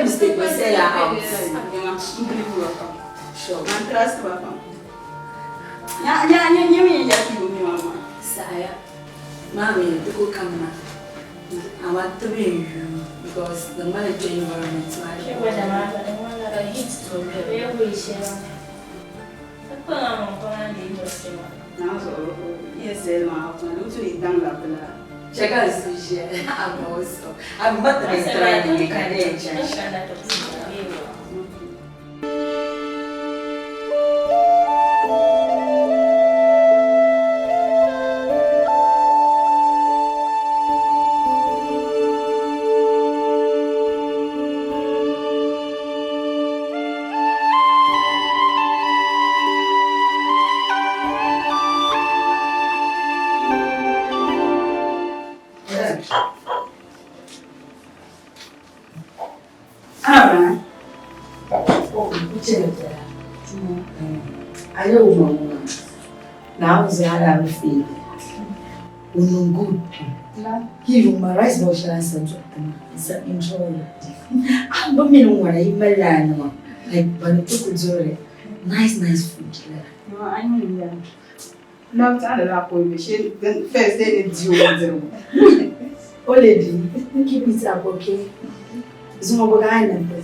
mistake, we sell our house. Sure. And trust Papa. Yeah, Mama. Saya, Mommy, you go come now. I want to be you because the monetary environment is my now, so yes, check out I'm also. I'm not trying to get I don't know. Now is how I'm feeling. No good. Give you my rice bowl chance and enjoy it. I'm not meaning what I like, but it took good. Nice food. No, I mean that. Now it's another point. First day it's you. Oh, lady, keep it up, okay? It's not what I am.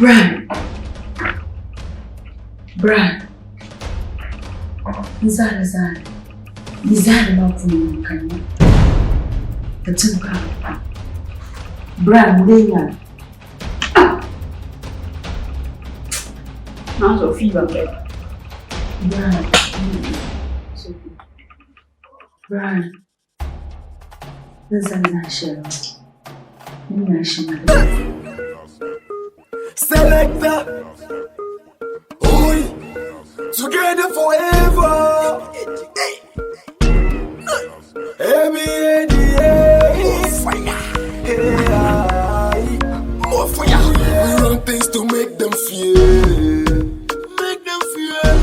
Bran. Zara. Ma kumukanya. Tatsuka. Bran Lena. Now so fever bed. Bran. Selector. Together forever. More fire. More fire. We run things to make them fear.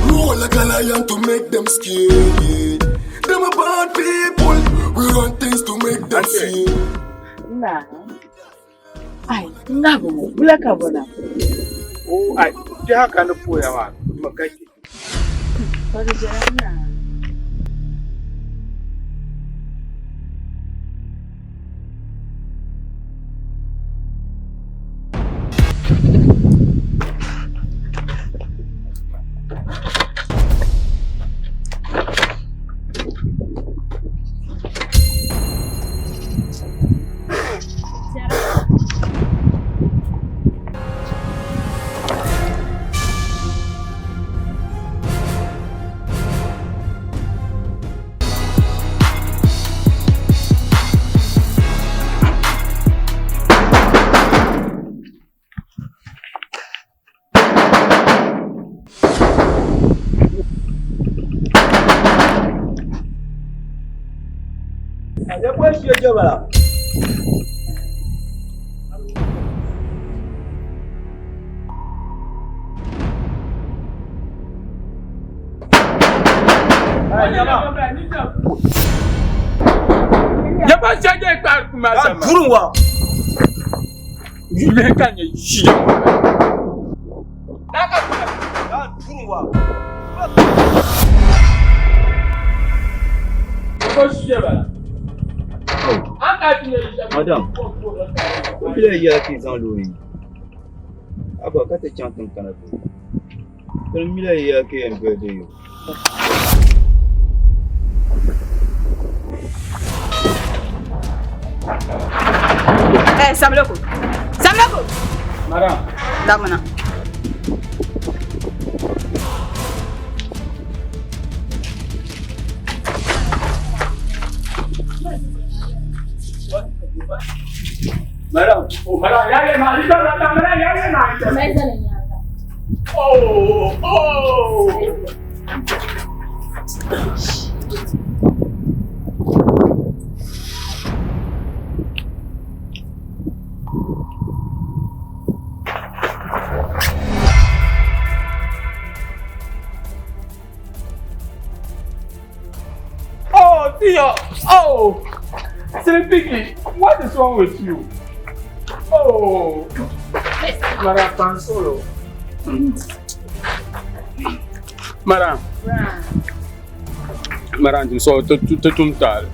Roll like a lion to make them scared. Them a bad people. We run things to make them fear. Nah. Ay, nabo, bulaka bona. Oh, ay, kaya ka na po yaman. Magkaki. Pagkakana. Depois que eu lá. Ya ba jaje kwa kuma sama. Turuwa. Yule kanye shi. Daga kwa. Turuwa. Ko shi ba. Madame, il y a qui sont loués. Ah bah, quand tu chantes ton canapé, il y a qui est un peu de you. Eh, Samloko. Samloko. Madame. Dagmana. Madam, oh, madam, ya mari ta madam, ya mari ta. Mai zanen yara. Oh. Oh, dear. Oh. Silly what is wrong with you? Oh, Madam Pansolo. Madam. Madam, so to tal.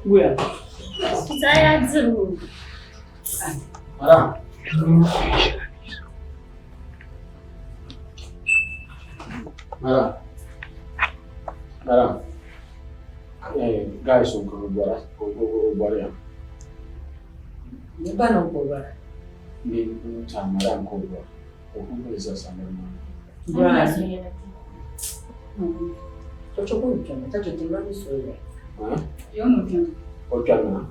Where? Saya dulu. Madam. Madam. Guys, on go bora. Nígbà náà kò bá. Ni ta madam ko bora. O ku ko isa sanar ma. Right. Tọ́jú kò jọ mí, tọ́jú ti lọ́dún sọ̀rọ̀ rẹ̀. Yóò mú kí n. O kana.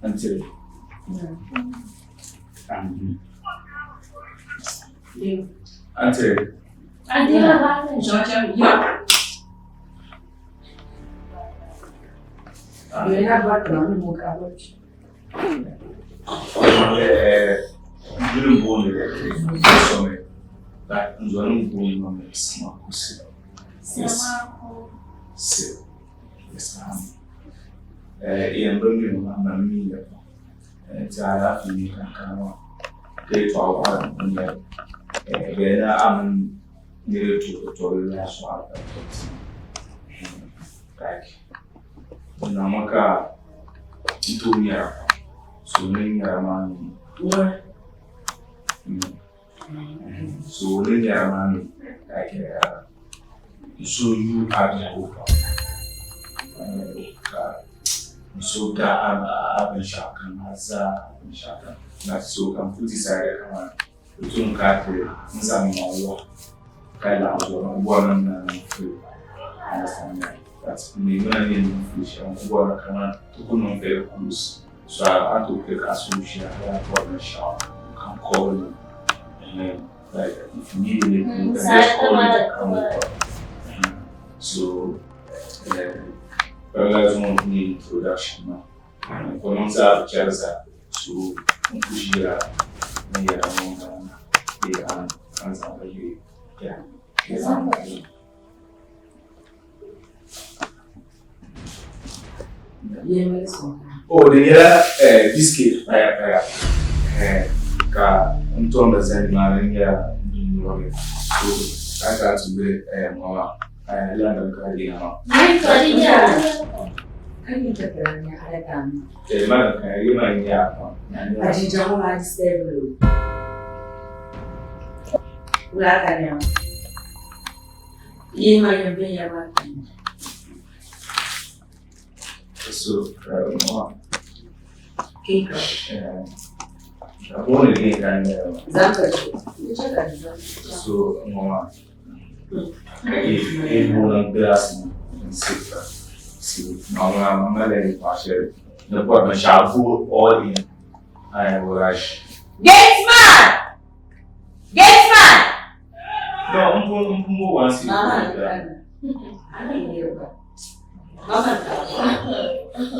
Until until namaka dunia sunnah ramani sunnah ramani like so you are the hope so da abin shakan haza shakan na so kan futi sai kama tun ka te nzami mawo kai la zo wannan na understand that's me when I need information what can to know the rules so I have to take a solution I for the shop you can call me and like if you need anything you can just call me so realize one need introduction now and commence a chance So, Kushira, Maya, they are you. Yeah. Oh, the biscuit. Until the same man here, so I got to be Mama. I learned the Kan yi tafiya ne a daga mu. mana kan yi man ya fa. A ji jamu ma ji stable. Wala ka ne. Yi ma yin bin ya ba. So, Mama. Kinka. Only again kan Zaka ji. Ni ce ka ji. so Mama. E buona graça in secca. Sì, non è facile. Non puoi lasciare full all in. Rush. Gatesman! Gatesman! No, un po' anzi. Mama, ana yi ne ba. Mama ta.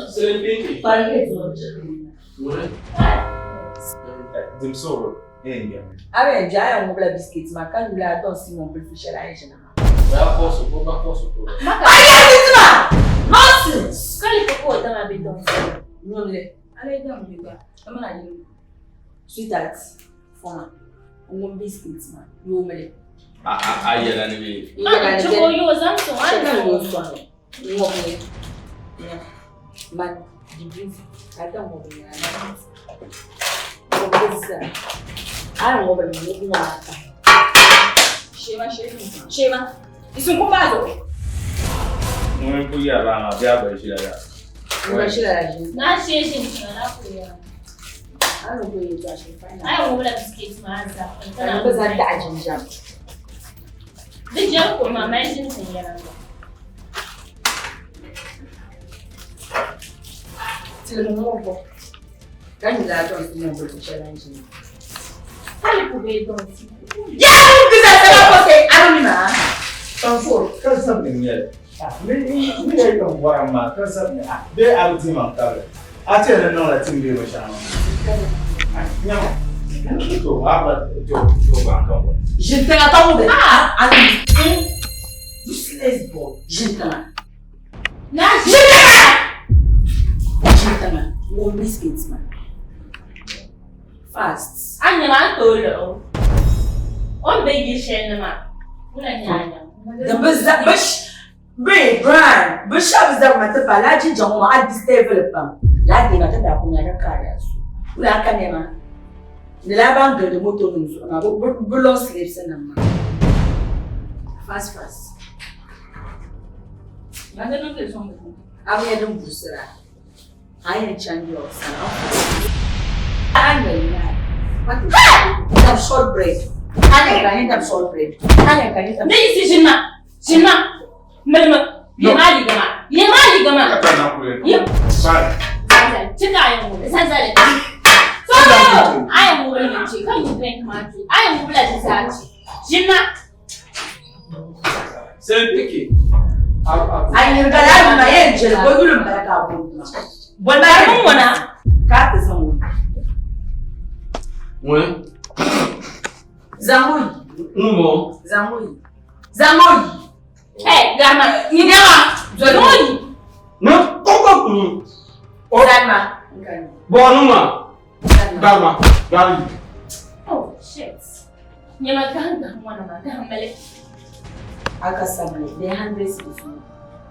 Sempre Parle zo. Dim solo. Abe jaya mo bla biscuits ma kan bla don si mo bla fish la yin na. Ba posso. Nonsense! Kali ko da ma be don. Non le. Ale da mu ba. Kama na yi. Sweetheart. Fona. Mo biscuits ma. Yo mele. Ayela ne be. Ah, chuko yo zam so Chega no an. so no. Mo mele. Man, the brief. I don't know the name. I don't know the name. Shema. Isso com mais. Não podia lá na viagem de lá. Não chega gente. Na shi na ku ya. I don't know you just find out. Ai mo bla biscuit ma za. Kana ba za ta ajin jam. Duk jar ko ma mai shin sun yana. Tilo mo ko. Kan da to su mo ko challenge. Kali ko be don. Ya, que já tá você. Aruna. Tanto, kan sabin ne. Ni ne kan gwara ma kan sabin. Dai abuti ma kare. A ce da nan latin bai ba sha ma. Nyama. To ba to ba kan ba. Je te attends. Ah, useless boy. Je te Na Je te one biscuits man. Fast. anya ma to lo. On be gi shen ma. Kuna nyanya. Da bish be brand bishop da mata fala ji jamu a disable pam. La ke mata da kunya da kare su. Ula ka ne ma. Da la ban da moto nun su na bulon slips nan ma. Fast. Na da nan da son mutum. Abu ya dun busira. Ayin change of sana. Anyway, that short bread. Ane ka short bread. Ne isi shinma. Malma. Yemali gama. Ka na kure. Yep. Sai. Cika ayan mu. Sanzale. So, ayan mu ne ce kan mu drink ma ce. Ayan mu bla ta saci. Shinma. Sai pike. Ayin ga la ma yen je ko gulum da ka ko. Wanda mun wana. Ka ta san mu. Ouais. Zamui. Eh, gama. Idema. Zonoi. Non, comment Zanma. Bonuma. Dama. Gali. Oh, shit. Nyama kanga mwana magamale. Aka samu ne 100 su.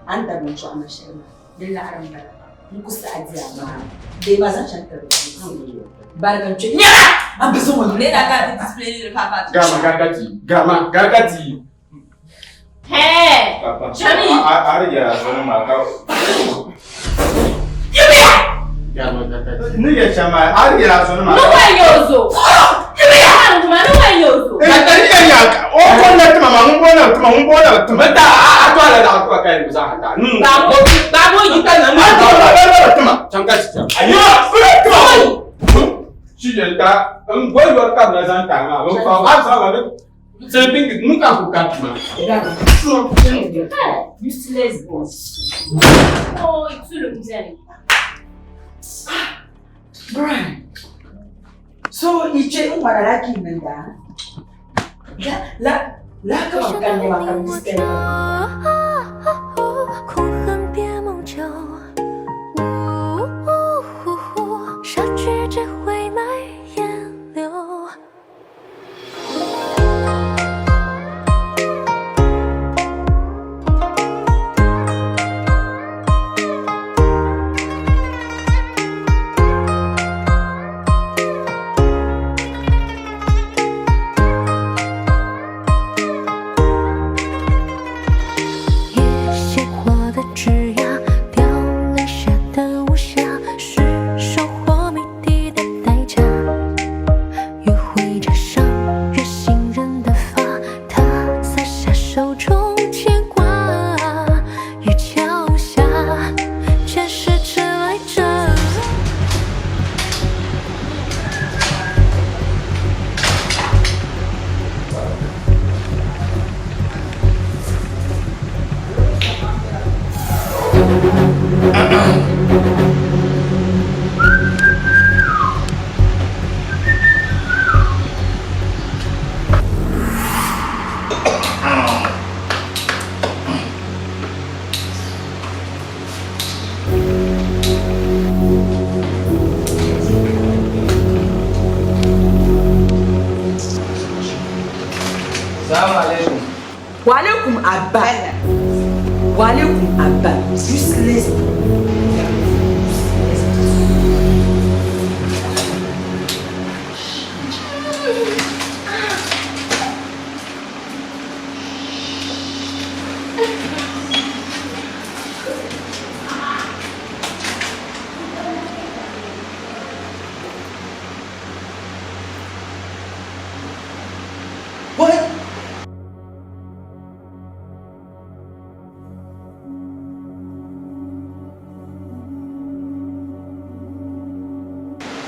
An da mun ci amma shirma. Dilla aran bala. Mun kusa ajiya ma. Dai ba zan shanta ba. Bargan ci. An bi so mun ne da ka display da papa. Gama gagati. Hey. Papa. Chami. Are ya zo ma ka. Gama gagati. Ni ya chama are ya zo ma. Nuwa yozo. Yibiya kuma nuwa yozo. Gagati ya. O ko na tuma mun bona tuma da a to ala da ko kai musa hata. Babo yi Na ma tuma. Changati. Ayo. Tuma. Shi da an goyo ka na zan ta ma. Mun fa sa ba ne. Sai bin mun ka ku ka tuma. Useless boss. Oh, it's too long. Brian. So ice umara laki nanda. La ka makan ni makan mesti. 空恨别梦久，杀去只会埋烟柳。Walaikum abba. Walaikum abba. Useless. What?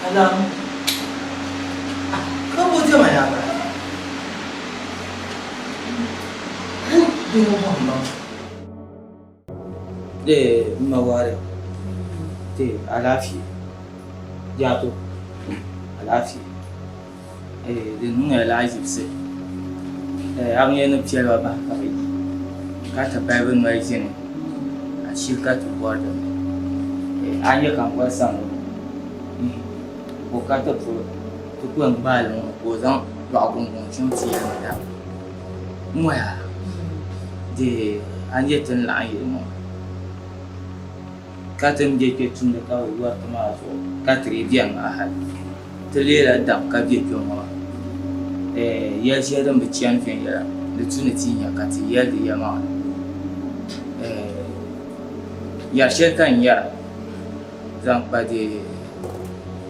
Alam. Kamu dia mana apa? Dia mana? Mawari. Alafi. Jatuh. Alafi. Dia nungai lagi sih. Ang yan nagsiya ba kami? Kata pebon mo isin. Asyika tu bordo. Anya kang wasang. Kata tu kuang bal mo ozang bagong kong siya na. Moya. De anya tan lai mo. Kata mje ke tunda ka wa kama so. Kata ridiang ahad. Telera dam ka je ko mo. YEL shi da mu ciyan fin ya da tuna tinya ka ti YEL da yama ya she kan ya zan pa de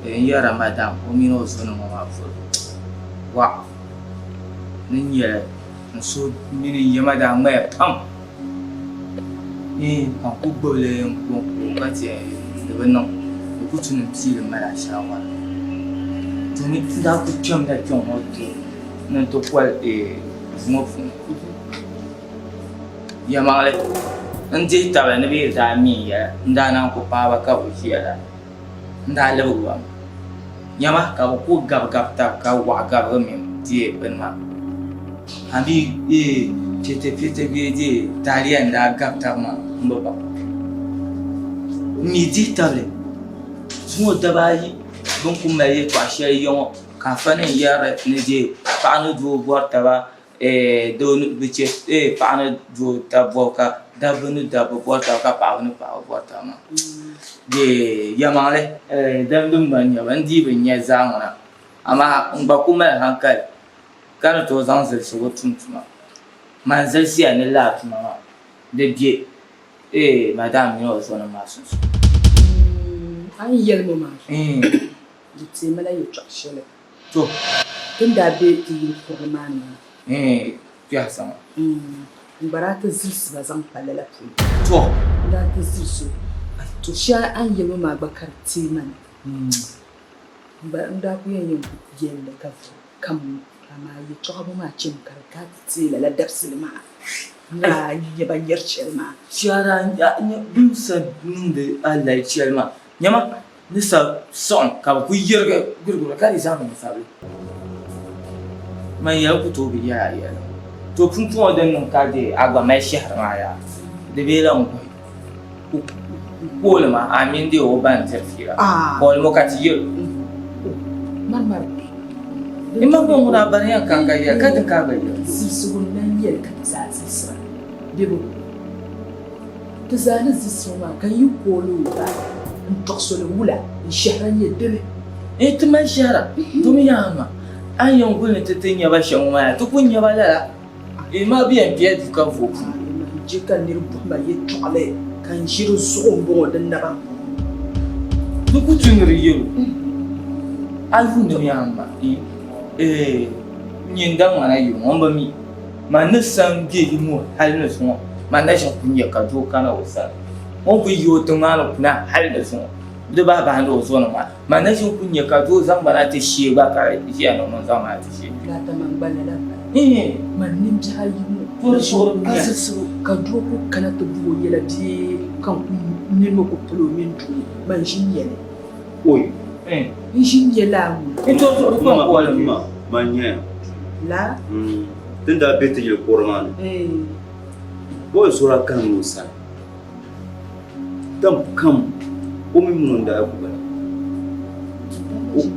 ya Ramadan o mi no so no ma fu wa nin ya so mi ni yama da mai pam kan ku bole ko ka ti da wannan ku tuna ti da mara shawa to mi da ku chom da chom o non to qual mo fun ya male ndi ta ba ne bi da mi ya nda na ko pa ba ka o shi ya nda le wa ya ma ka ko gab ta ka wa ga ba mi ti ben ma abi te bi di talian da gab ta ma mbo ba mi di ta le sumo da ba yi bon ku ma ye kwa shi yo ka fa ne ya ra ne di paano do borta ba do no biche paano do ta boka da bunu da borta ka paano pa borta ma de yamale da dum ban ya ban di ban ya zangana ama ba kuma hankal kana to zan zai so tuntuma man zai siya ne la tuma de bie madam yo so na masu An YEL mo ma. De ti mala yo trashele. to Tunda be ki kurmani. ya sama Baraka zis ba zan falala fu. to Da ta zisu. To sha an YEL ma bakar ti man. Ba nda ku yin YEL da ka kam kama yi to ba ma cin karka ti la dabsil ma. Na yi ban yarcel ma. shara ya bin sabbin da Allah ya ciyar ma nyama ni sa soŋ ka bɛ ku yirigi gurigura ka di zaŋ niŋ sabili man yɛli ku tooi bi yɛla yɛla to pumpɔŋɔ din niŋ ka di agba mali shɛhiri maa yaa di beela n ku kooli ma a mini di o ban tiri fiira kooli mo ka ti yiri i ma bɔŋ ŋuna bari yɛn kan ka yɛli ka din ka gba yɛli zibsigu nan yɛli ka ti zaa zibsira bebo ti zaa ni zibsigu maa ka yi kooli o ba n tɔɣisoli wula n shɛhira nyɛ dini ti mali shɛhira domi yaa ma an yɛn guli ni ti ti nyɛba shɛŋ maa ti ku nyɛba lala ma biɛn biɛ du ka vo je ka niriba buɣuma yɛltɔɣali ka n ʒiri zuɣu n bɔŋɔ din naba di ku tumiri yɛlo a yuuni yaa ma nyini da ŋmana yi ŋɔ ba mi ma ni san bɛ yi ŋɔ hali ni zuŋɔ ma na shɛŋ ku nyɛ ka doo kana o sani ŋɔ ku yi o ti ŋmaani kuna hali ni zuŋɔ di baa bahandi o zuɣu ni ŋɔ ma na shɛŋ ku nyɛ ka doo zaŋ bana ti shee gba ka ʒiya ni ŋɔ zaŋ maa ti shee laata man gbali la ma nimbihi ayi ŋɔ ka doo ku kana ti buɣi o yɛla bee kan ku nirima ku pili o mini duu man ʒi nyɛli Oi. n ʒi nyɛla ŋɔ Man nyɛ. la Din da bɛ ti yɛli kɔrɔ maa ni. Bɔyi sɔra kan n'o sani. Tam kam o mi minnu da ku bala.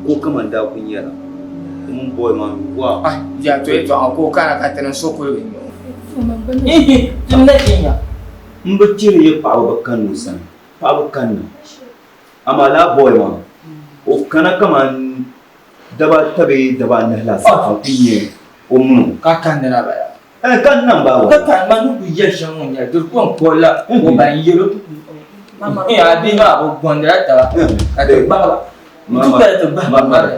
O kama da ku nyɛla. O min bɔyi maa mi waa. Ya to yi tɔɣa ko kana ka tini so kuli bi tim na jinya N bɛ tiri ye paɣaba bɛ kan n'o sani. Paɣaba kan na. Ama laa bɔyi maa. O kana kama daba tabi daba anahi laasabu ka ku nyɛ o minnu. ka kan dina ba ya Kan nan baa wa. ka kan ma ni ku yɛ shɛŋ ŋun nyɛ diri kɔn kɔla o ban yiri a bi ma o bɔndira taba ka ti gbagba tukpɛli ti gbagba mari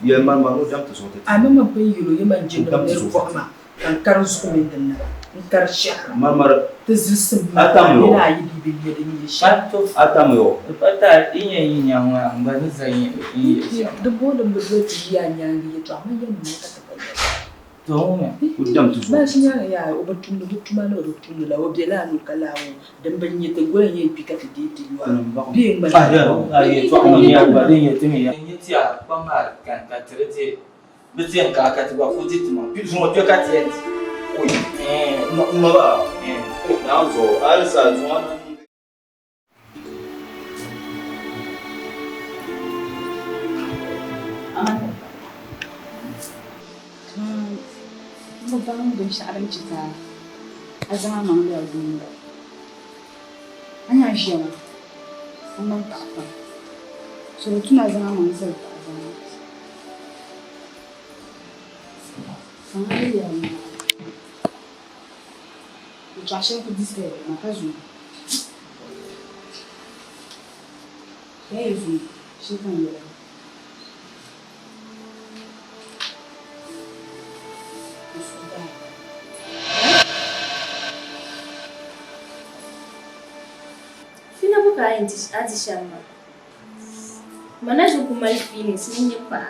yɛli mari o dam ti sɔŋ ti. a mama bin yɛlo yi man jin dam niri buɣuma ka n kari zuɣu min din naba n kari shɛhira Mari ti zilsim Atam yo. ni a yi bi bi din nyɛ shɛli atam yo. pata i nyɛ yi nya ŋɔ n gba ni za yi shɛŋ di boodi mi do ti yi a nyaangi yi tɔɣa ma yɛ nima ka ti ba yɛli to ŋɔ O dam ti maa sɔŋ. shi nyaanga yaa o bi tumdi bi tuma ni o bi tumdi la o bɛla a nu ka laawo din bin nyɛ ti gola nyɛ kpi ka ti dee ti yɔa bee ŋmani ayi to ŋɔ nyɛ gba din yɛ ti mi ya nyɛ ti a kpa maa kan ka tiri ti bi ti yɛn ka ti gba ku ti ti ma zuŋɔ kpɛ ka ti yɛn ti ma ba Naa zuɣu alisa zuɣu na. Babban binshaɣu din chɛ ka a zaŋ niŋdi a duuniya. A nya ʒiya maa a niŋ paɣa pam. So di tuna zaŋ niŋ zali paɣa zaŋ. Fanga bɛ yɛli maa. Di tɔɣa shɛli ku disiri ma ka zuŋ. Ka yɛ zuŋ shɛli kan yɛli. Fina buka ati shamba. Manajo kumali feelings ninyi pa.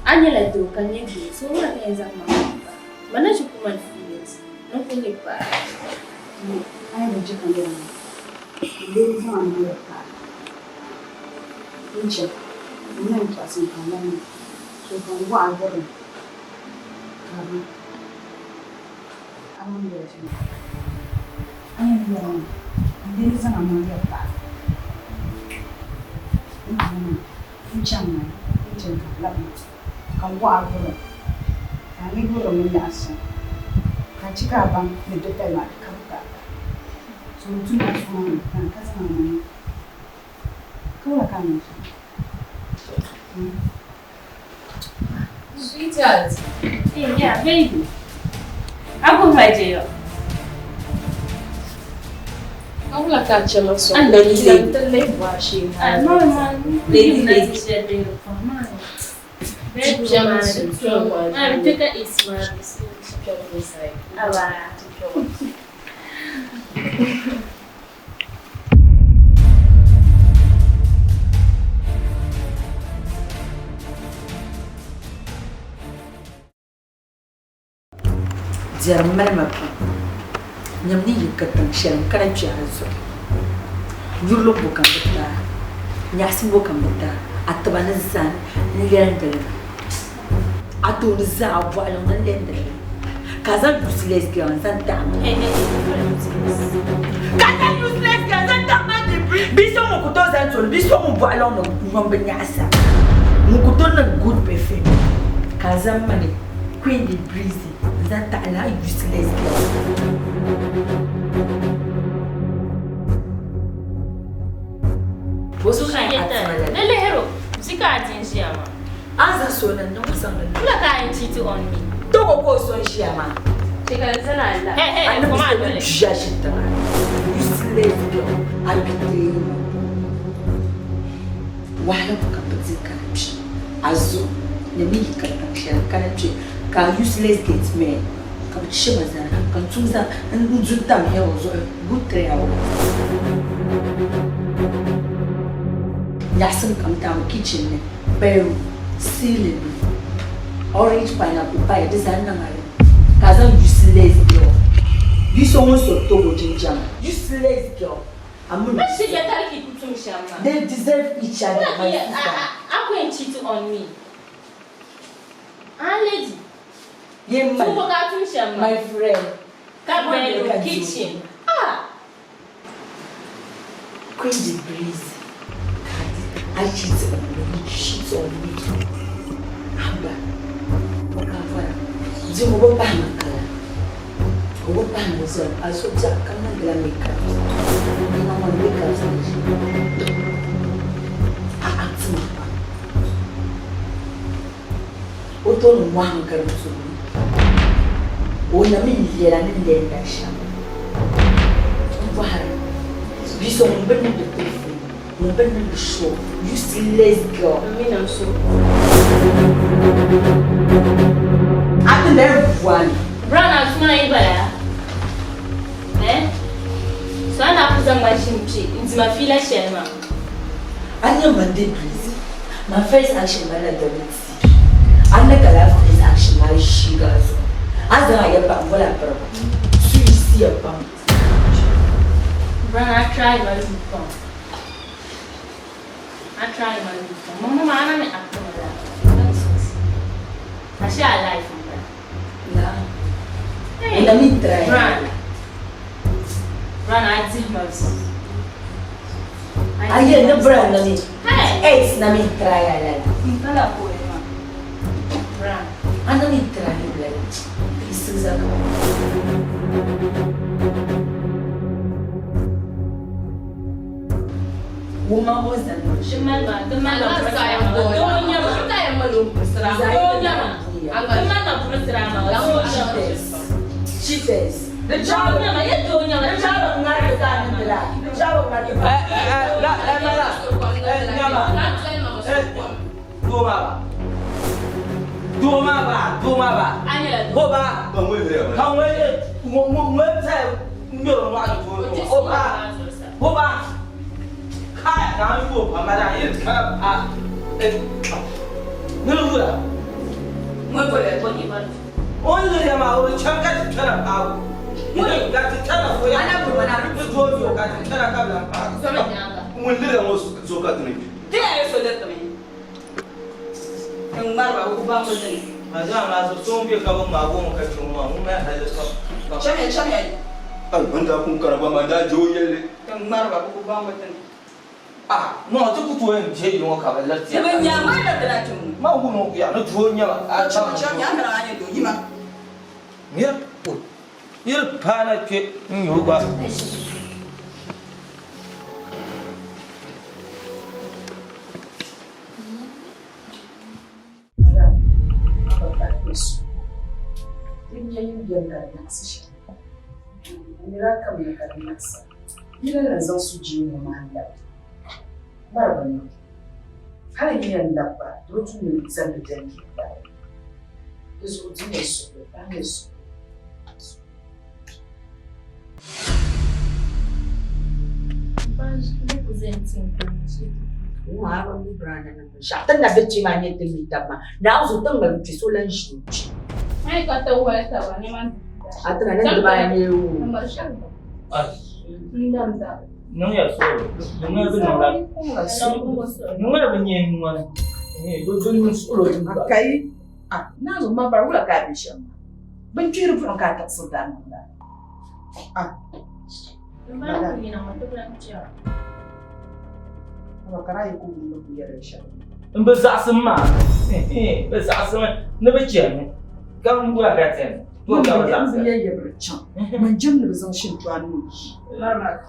Anya la do kan yegi so wala kan zama. Manajo kumali feelings no kuni pa. Ai da jikan da ni. Idan zan an yi ka. In ce, ina ta sun kama ni. So kan wa a gurin. Kabi. An yi da shi. An yi da ni. Idan zan an yi ka. In can mai, in can ka labi. Kan wa a gurin. Ka ni gurin mun ya san. Ka cika ban da dukkan ma da kanka. So mutum ya samu kan kasa mai kawai kan shi. Sweetheart. Yeah, baby. Abu Hajiya. an la ka chela so And the the late washi No, man. Lady, Lady, lady. lady. Jarmal ma nyam ni yikatan shan kana chiazo Yurlo bukan betul. Nyasi bukan betul. Atau mana zan nilai Atau zan buat yang nilai Kazan useless girl zan tak. Kazan useless girl zan tak mati. Biso mo kuto zan tol. Biso mo buat yang nyasa. Mo kuto na good perfect. Kazan mani queen the breezy zan tak la useless girl. Wasu kan yadda lalle hero sika ajin shi ama Aza so nan nan wasan nan kula ka yin cheat on me to ko son shi ama shekara tana Allah kuma dole ya shi ta useless girl abite wala ka pati ka shi azu ne mi ka ta shi kana ce ka useless get me ka shi mazana kan tunza an junta me yawo gutre yawo Yasin come down kitchen, bedroom, ceiling, orange pineapple pie, design na mari. Kazan useless girl. You someone so to ginger. Useless girl. I'm not. But she get tariki kutum shama. They deserve each other. I'm going to cheat on me. Ah, lady. Yeah, my friend. Bedroom, kitchen. Ah. Queen the breeze. I cheat on me, cheat on me. Hamba, wakafara. Jimu bopa makala. Bopa muzon. Asoja kama ngela makeup. Ina mwana makeup stage. Aati mapa. Oto no mwana karutu. Ona mimi yela nenda shamba. Mbahara. Biso mbene de pefu. Mbene de show. Useless girl. Mimi na so. Ati everyone. Brana tuna ibaya. So ana kuza mashimchi. Nzima fila shema. Anya mande please. My first action bala domesi. Anna kala first action my shigas. Azara ya pa mbola pero. Suisi ya pa. Brana try my phone. I try my phone. Mama mana me akola. I share life from that. Yeah. And I mean try. Brana I did my I hear the brand na ni. Hey. It's na mi try ala. Mpala poema. Brana. Ano mi try ala. Isuza ko. Woman was that no. Shemanga, the man of Drama. Don't yama. I am a loop. Cheaters. The job of my the job of not the job Only them out of Chaka to turn out. You got to turn up for you. I never when I told you got to turn up. When little was so got me. There, so let me. And Mara who bound me. Madame, I was so big about my won't catch your mom. Who had a stop. Champion. I went up from Carabama, Joe, and Mara who bound with them. Ah, no, I took to him, Jay, you won't have a letter. Ma uno ya no tuonya a chama ya do yima mira o ir pana che nyoba Hali hiyo ndapa, rotu ni zambi jengi ndapa. Yesu utime sobe, bange sobe. Bange, niku zenti mpanchi. Uwa ni brana na msha. Tanda beti manyete mitama. Na uzu tanga mchiso la njuchi. Hai kata uweta wa ni man. Atana nende baya ni u. Namashamba. Ndamda. não é só, não é bem não é bem mano. Eu sou Akai. Na zo ma barula ka bishan. Ban kiri fun ka ta sultan mun da. Ba ku mina ma to plan ciya. Ba kara yi ku mun ku yare shi. in ba za su ma ba za su ma na ba ce ne kan gura ga ta ne to ga ba za su ya yi barcin. Mun jin da zan shin tuwa mu. Mama.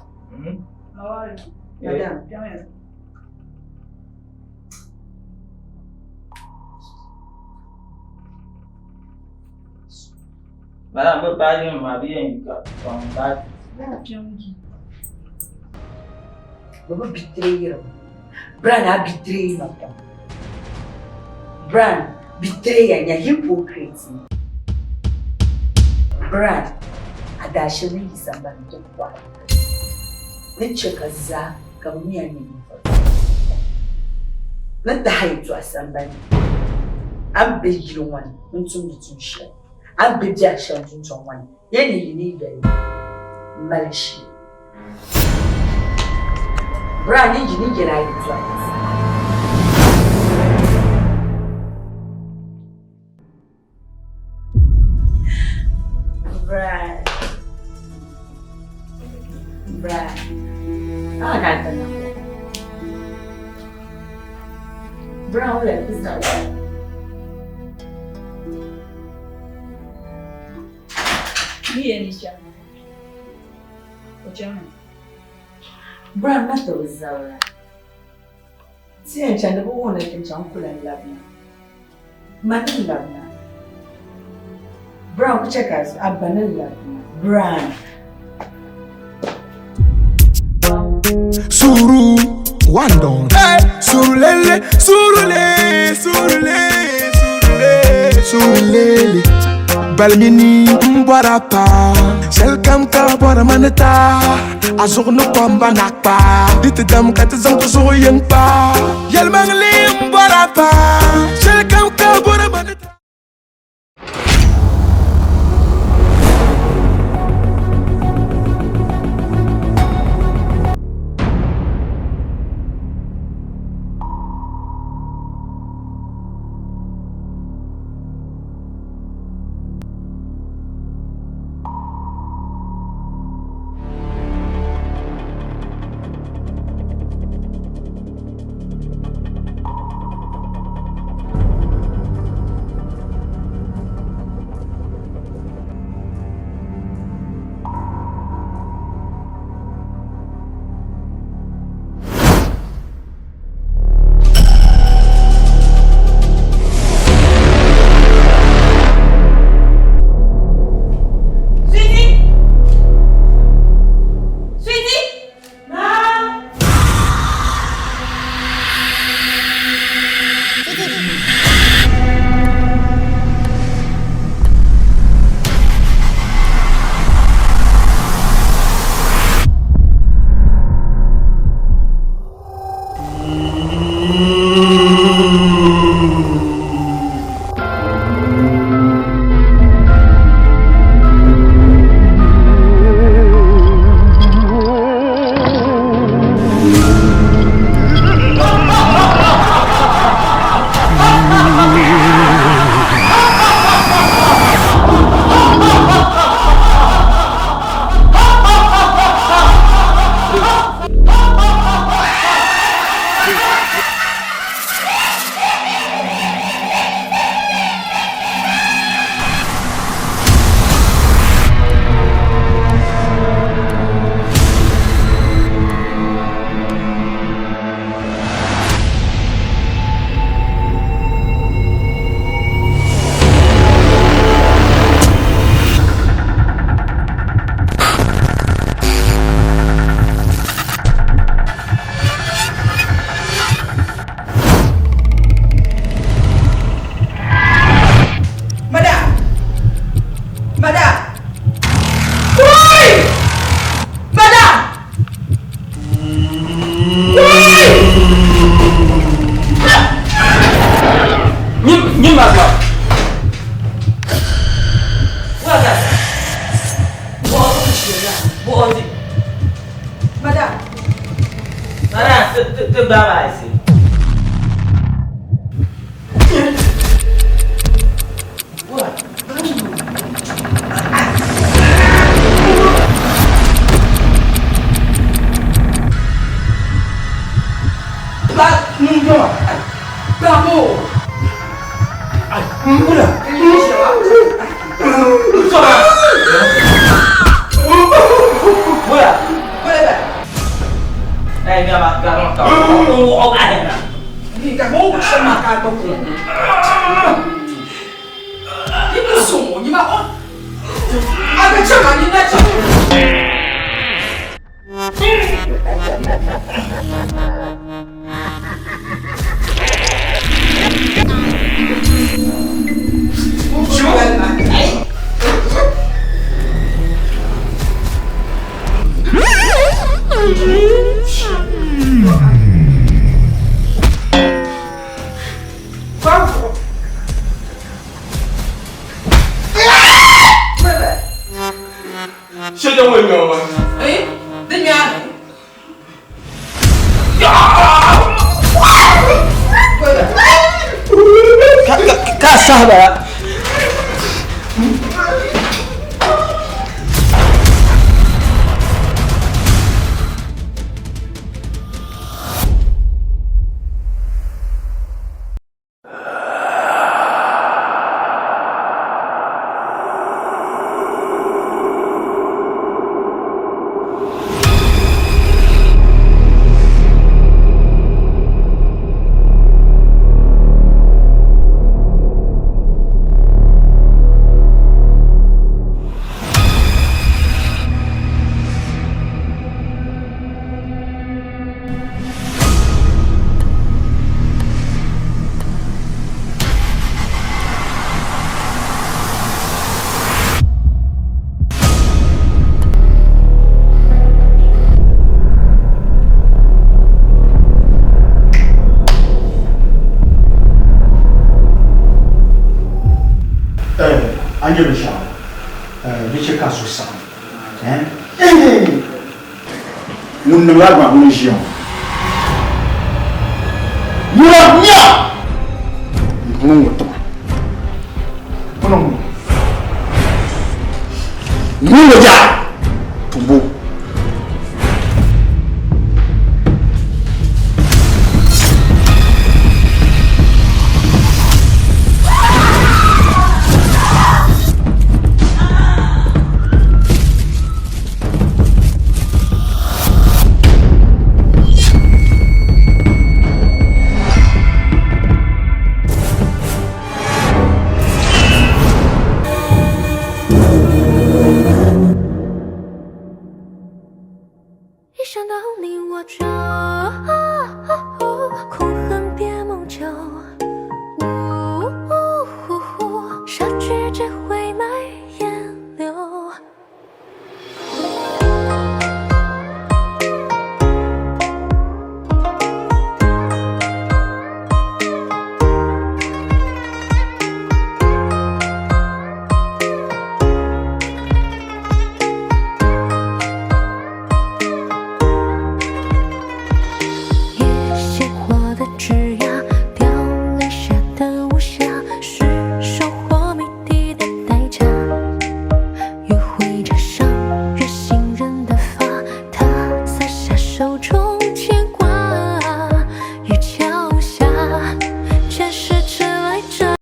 Mawari. Madam. Madam ba ba yin ma biyan ka ton ba Baba betrayal. Bran a betray mata. Bran betrayal ya hypocrite. Bran adashi ne isamba to kwa. Ne cheka za kamia ni. Na da haitu asamba ni. An be one untum bitun shi. An be ja shan tun one. Yeni ni gari. Malashi. Bran ni get out twice. Bran. I can't tell you. Bran, what is that? Ni chama. O chama. Bran, not the Zara. See, I can't ever want to get uncle and love me. Man, love me. Bran, check us. I banana love me. Bran. Suru, one down. Hey, surulele, surule, surule, surule, surulele. Balmini mbarata, selkam ka bora manata. Azur no pamba nakpa, dit dam kat zam to so yang pa. Yel mangli mbarata, selkam ka bora manata. 这爸爸是。Angelusha, Richard Casusa, nous ne l'avons pas religion. Nous l'avons bien. Nous le gars, tout beau.野鲜花的枝桠，凋零下的无暇，是手。